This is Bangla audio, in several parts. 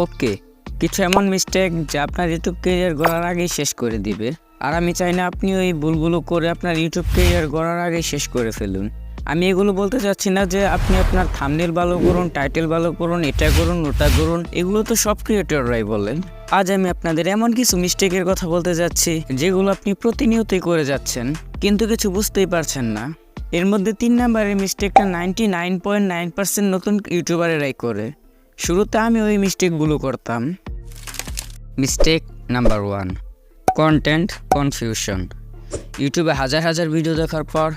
ওকে, কিছু এমন মিস্টেক যা আপনার ইউটিউব ক্যারিয়ার গড়ার আগেই শেষ করে দিবে। আর আমি চাই না আপনি ওই ভুলগুলো করে আপনার ইউটিউব ক্যারিয়ার গড়ার আগেই শেষ করে ফেলুন। আমি এগুলো বলতে চাচ্ছি না যে আপনি আপনার থাম্বনেল ভালো করুন, টাইটেল ভালো করুন, এটা করুন, ওটা করুন, এগুলো তো সব ক্রিয়েটররাই বলেন। আজ আমি আপনাদের এমন কিছু মিস্টেকের কথা বলতে যাচ্ছি যেগুলো আপনি প্রতিনিয়তই করে যাচ্ছেন কিন্তু কিছু বুঝতেই পারছেন না। এর মধ্যে 3 নাম্বারের মিস্টেকটা 99.9% নতুন ইউটিউবারেরাই করে। শুরুতে আমি ওই মিস্টেকগুলো করতাম। Mistake number 1, content confusion. ইউটিউবে হাজার হাজার ভিডিও দেখার পর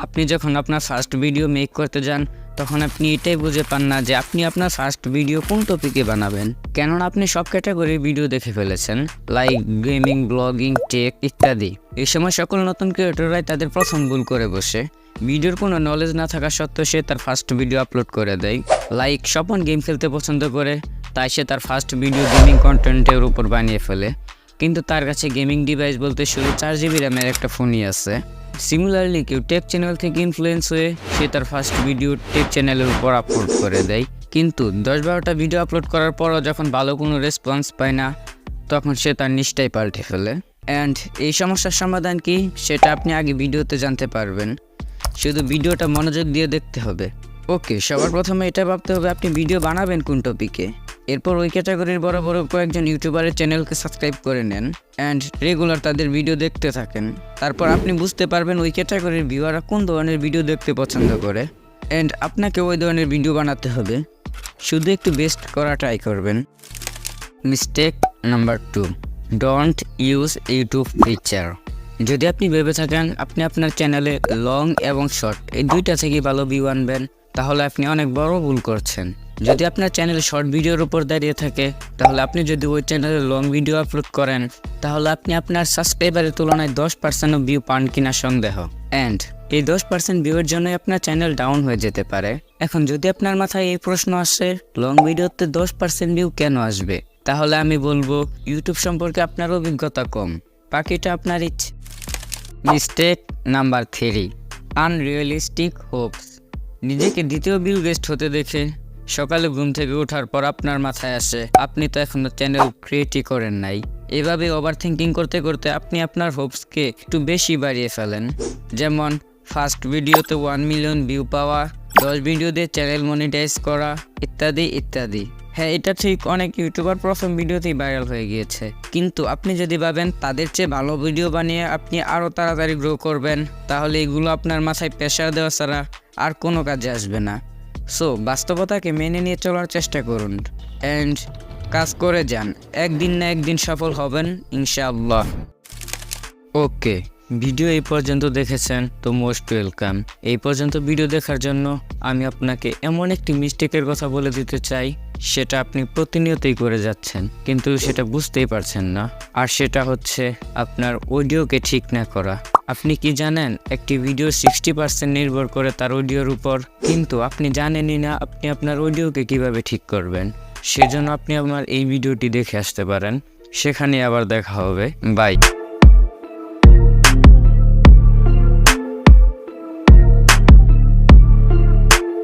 আপনি যখন আপনার ফার্স্ট ভিডিও মেক করতে যান তখন আপনি এটাই বুঝে পান না যে আপনি আপনার ফার্স্ট ভিডিও কোন টপিকে বানাবেন, কেননা আপনি সব ক্যাটাগরির ভিডিও দেখে ফেলেছেন, লাইক গেমিং, ব্লগিং, টেক ইত্যাদি। এই সময় সকল নতুন ক্রিয়েটররাই তাদের প্রথম ভুল করে বসে। ভিডিওর কোনো নলেজ না থাকা সত্ত্বেও সে তার ফার্স্ট ভিডিও আপলোড করে দেয়। লাইক স্বপন গেম খেলতে পছন্দ করে, তাই সে তার ফার্স্ট ভিডিও গেমিং কন্টেন্টের উপর বানিয়ে ফেলে, কিন্তু তার কাছে গেমিং ডিভাইস বলতে শুধু 4 GB র্যামের একটা ফোনই আছে। সিমিলারলি কেউ টেক চ্যানেল থেকে ইনফ্লুয়েন্স হয়ে সে তার ফার্স্ট ভিডিও টেক চ্যানেলের উপর আপলোড করে দেয়, কিন্তু 10-12টা ভিডিও আপলোড করার পরও যখন ভালো কোনো রেসপন্স পায় না তখন সে তার নিষ্ঠাই পাল্টে ফেলে। অ্যান্ড এই সমস্যার সমাধান কি সেটা আপনি আগে ভিডিওতে জানতে পারবেন, শুধু ভিডিওটা মনোযোগ দিয়ে দেখতে হবে। ওকে, সবার প্রথমে এটা ভাবতে হবে আপনি ভিডিও বানাবেন কোন টপিকে। এরপর ওই ক্যাটাগরির বড় বড় কয়েকজন ইউটিউবারের চ্যানেলকে সাবস্ক্রাইব করে নেন অ্যান্ড রেগুলার তাদের ভিডিও দেখতে থাকেন। তারপর আপনি বুঝতে পারবেন ওই ক্যাটাগরির ভিউয়াররা কোন ধরনের ভিডিও দেখতে পছন্দ করে অ্যান্ড আপনাকে ওই ধরনের ভিডিও বানাতে হবে। শুধু একটু বেস্ট করা ট্রাই করবেন। Mistake number 2, don't use YouTube feature. যদি আপনি ভেবে থাকেন আপনি আপনার চ্যানেলে লং এবং শর্ট এই দুইটা থেকে ভালো ভিউ আনবেন, তাহলে আপনি অনেক বড় ভুল করছেন। যদি আপনার চ্যানেল শর্ট ভিডিওর উপর দাঁড়িয়ে থাকে তাহলে আপনি যদি ওই চ্যানেলে লং ভিডিও আপলোড করেন তাহলে আপনি আপনার সাবস্ক্রাইবারের তুলনায় 10% ভিউ পান কিনা সন্দেহ, অ্যান্ড এই 10% ভিউয়ের জন্য আপনার চ্যানেল ডাউন হয়ে যেতে পারে। এখন যদি আপনার মাথায় এই প্রশ্ন আসে লং ভিডিওতে 10% ভিউ কেন আসবে, তাহলে আমি বলবো ইউটিউব সম্পর্কে আপনার অভিজ্ঞতা কম, বাকিটা আপনার ইচ্ছে। Mistake number 3, unrealistic Hopes. নিজেকে দ্বিতীয় বিল গেস্ট হতে দেখে সকালে ঘুম থেকে ওঠার পর আপনার মাথায় আসে আপনি তো এখনো চ্যানেল ক্রিয়েটই করেন নাই। এভাবে ওভার থিঙ্কিং করতে করতে আপনি আপনার হোপসকে একটু বেশি বাড়িয়ে ফেলেন, যেমন ফার্স্ট ভিডিওতে 1 মিলিয়ন ভিউ পাওয়া, 10 ভিডিও দিয়ে চ্যানেল মনিটাইজ করা ইত্যাদি ইত্যাদি। হ্যাঁ, এটা ঠিক, অনেক ইউটিউবার প্রথম ভিডিওতেই ভাইরাল হয়ে গিয়েছে, কিন্তু আপনি যদি ভাবেন তাদের চেয়ে ভালো ভিডিও বানিয়ে আপনি আরও তাড়াতাড়ি গ্রো করবেন তাহলে এগুলো আপনার মাথায় প্রেশার দেওয়া ছাড়া আর কোনো কাজে আসবে না। সো বাস্তবতাকে মেনে নিয়ে চলার চেষ্টা করুন অ্যান্ড কাজ করে যান, একদিন না একদিন সফল হবেন ইনশাআল্লাহ। ওকে, ভিডিও এই পর্যন্ত দেখেছেন তো মোস্ট ওয়েলকাম। এই পর্যন্ত ভিডিও দেখার জন্য আমি আপনাকে এমন একটি মিস্টেকের কথা বলে দিতে চাই সেটা আপনি প্রতিনিয়তই করে যাচ্ছেন কিন্তু সেটা বুঝতেই পারছেন না, আর সেটা হচ্ছে আপনার অডিওকে ঠিক না করা। আপনি কি জানেন একটি ভিডিও 60% নির্ভর করে তার অডিওর উপর, কিন্তু আপনি জানেনই না আপনি আপনার অডিওকে কিভাবে ঠিক করবেন। সেজন্য আপনি আমার এই ভিডিওটি দেখে আসতে পারেন, সেখানে আবার দেখা হবে। বাই।